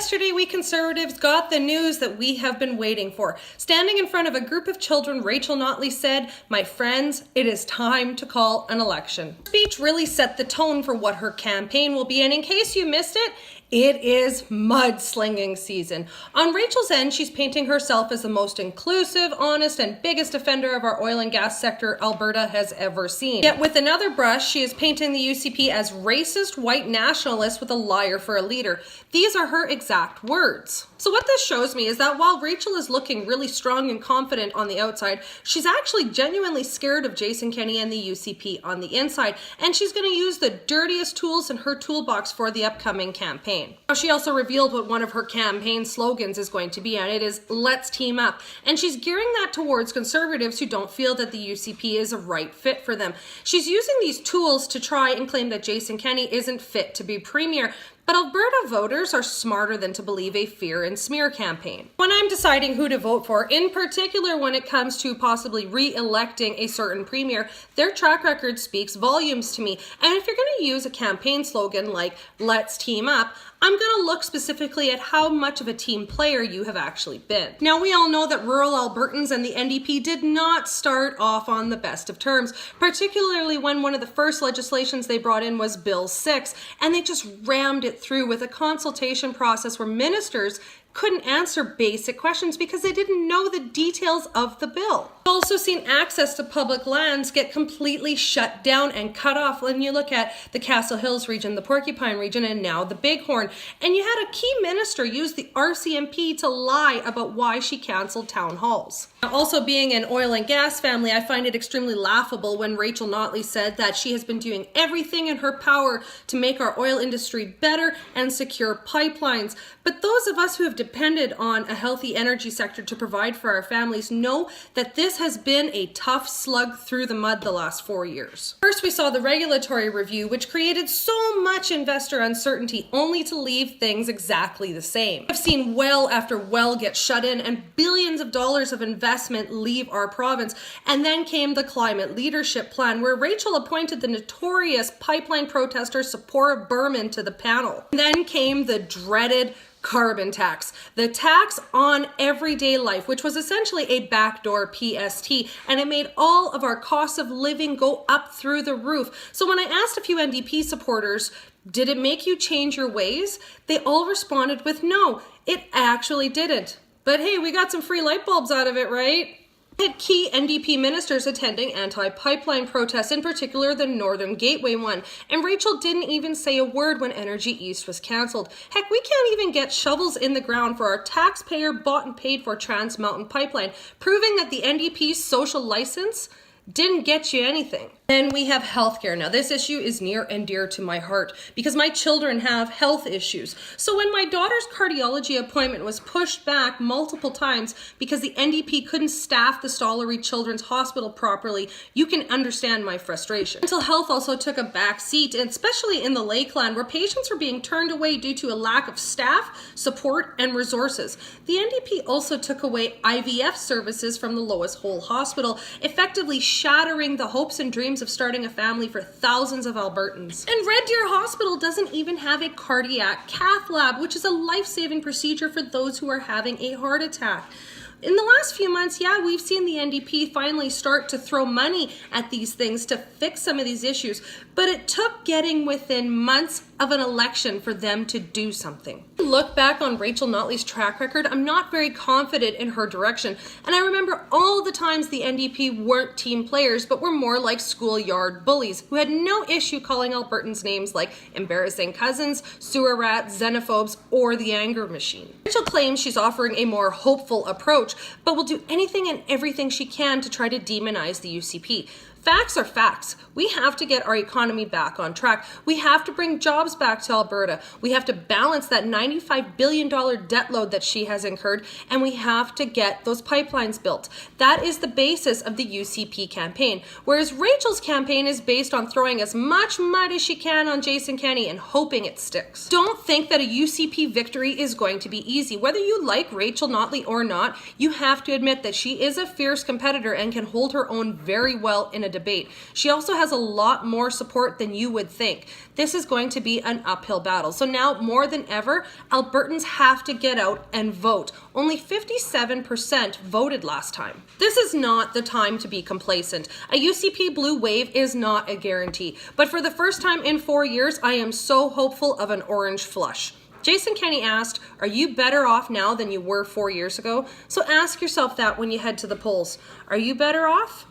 Yesterday, we Conservatives got the news that we have been waiting for. Standing in front of a group of children, Rachel Notley said, "My friends, it is time to call an election." Her speech really set the tone for what her campaign will be, and in case you missed it, it is mudslinging season. On Rachel's end, she's painting herself as the most inclusive, honest, and biggest defender of our oil and gas sector Alberta has ever seen. Yet with another brush, she is painting the UCP as racist white nationalist with a liar for a leader. These are her exact words. So what this shows me is that while Rachel is looking really strong and confident on the outside, she's actually genuinely scared of Jason Kenney and the UCP on the inside, and she's going to use the dirtiest tools in her toolbox for the upcoming campaign. Now, she also revealed what one of her campaign slogans is going to be, and it is "Let's Team Up." And she's gearing that towards Conservatives who don't feel that the UCP is a right fit for them. She's using these tools to try and claim that Jason Kenney isn't fit to be premier. But Alberta voters are smarter than to believe a fear and smear campaign. When I'm deciding who to vote for, in particular when it comes to possibly re-electing a certain premier, their track record speaks volumes to me. And if you're going to use a campaign slogan like "Let's Team Up," I'm going to look specifically at how much of a team player you have actually been. Now, we all know that rural Albertans and the NDP did not start off on the best of terms, particularly when one of the first legislations they brought in was Bill 6, and they just rammed it through with a consultation process where ministers couldn't answer basic questions because they didn't know the details of the bill. We've also seen access to public lands get completely shut down and cut off when you look at the Castle Hills region, the Porcupine region, and now the Bighorn. And you had a key minister use the RCMP to lie about why she canceled town halls. Now, also being an oil and gas family, I find it extremely laughable when Rachel Notley said that she has been doing everything in her power to make our oil industry better and secure pipelines. But those of us who have depended on a healthy energy sector to provide for our families know that this has been a tough slug through the mud the last 4 years. First, we saw the regulatory review, which created so much investor uncertainty only to leave things exactly the same. I've seen well after well get shut in and billions of dollars of investment leave our province. And then came the Climate Leadership Plan, where Rachel appointed the notorious pipeline protester Sephora Berman to the panel. And then came the dreaded carbon tax, the tax on everyday life, which was essentially a backdoor PST, and it made all of our costs of living go up through the roof. So when I asked a few NDP supporters, did it make you change your ways? They all responded with no, it actually didn't. But hey, we got some free light bulbs out of it, right? Had key NDP ministers attending anti-pipeline protests, in particular the Northern Gateway one, and Rachel didn't even say a word when Energy East was cancelled. Heck, we can't even get shovels in the ground for our taxpayer bought and paid for Trans Mountain Pipeline, proving that the NDP's social license didn't get you anything. Then we have healthcare. Now, this issue is near and dear to my heart because my children have health issues. So when my daughter's cardiology appointment was pushed back multiple times because the NDP couldn't staff the Stollery Children's Hospital properly, you can understand my frustration. Mental health also took a back seat, and especially in the Lakeland, where patients were being turned away due to a lack of staff, support, and resources. The NDP also took away IVF services from the Lois Hole Hospital, effectively shattering the hopes and dreams of starting a family for thousands of Albertans. And Red Deer Hospital doesn't even have a cardiac cath lab, which is a life-saving procedure for those who are having a heart attack. In the last few months, yeah, we've seen the NDP finally start to throw money at these things to fix some of these issues, but it took getting within months of an election for them to do something. Look back on Rachel Notley's track record, I'm not very confident in her direction, and I remember all the times the NDP weren't team players, but were more like schoolyard bullies who had no issue calling Albertans names like embarrassing cousins, sewer rats, xenophobes, or the anger machine. Rachel claims she's offering a more hopeful approach, but will do anything and everything she can to try to demonize the UCP. Facts are facts. We have to get our economy back on track. We have to bring jobs back to Alberta. We have to balance that $95 billion debt load that she has incurred, and we have to get those pipelines built. That is the basis of the UCP campaign, whereas Rachel's campaign is based on throwing as much mud as she can on Jason Kenney and hoping it sticks. Don't think that a UCP victory is going to be easy. Whether you like Rachel Notley or not, you have to admit that she is a fierce competitor and can hold her own very well in a debate. She also has a lot more support than you would think. This is going to be an uphill battle. So now more than ever, Albertans have to get out and vote. Only 57% voted last time. This is not the time to be complacent. A UCP blue wave is not a guarantee, but for the first time in 4 years, I am so hopeful of an orange flush. Jason Kenney asked, are you better off now than you were 4 years ago? So ask yourself that when you head to the polls. Are you better off?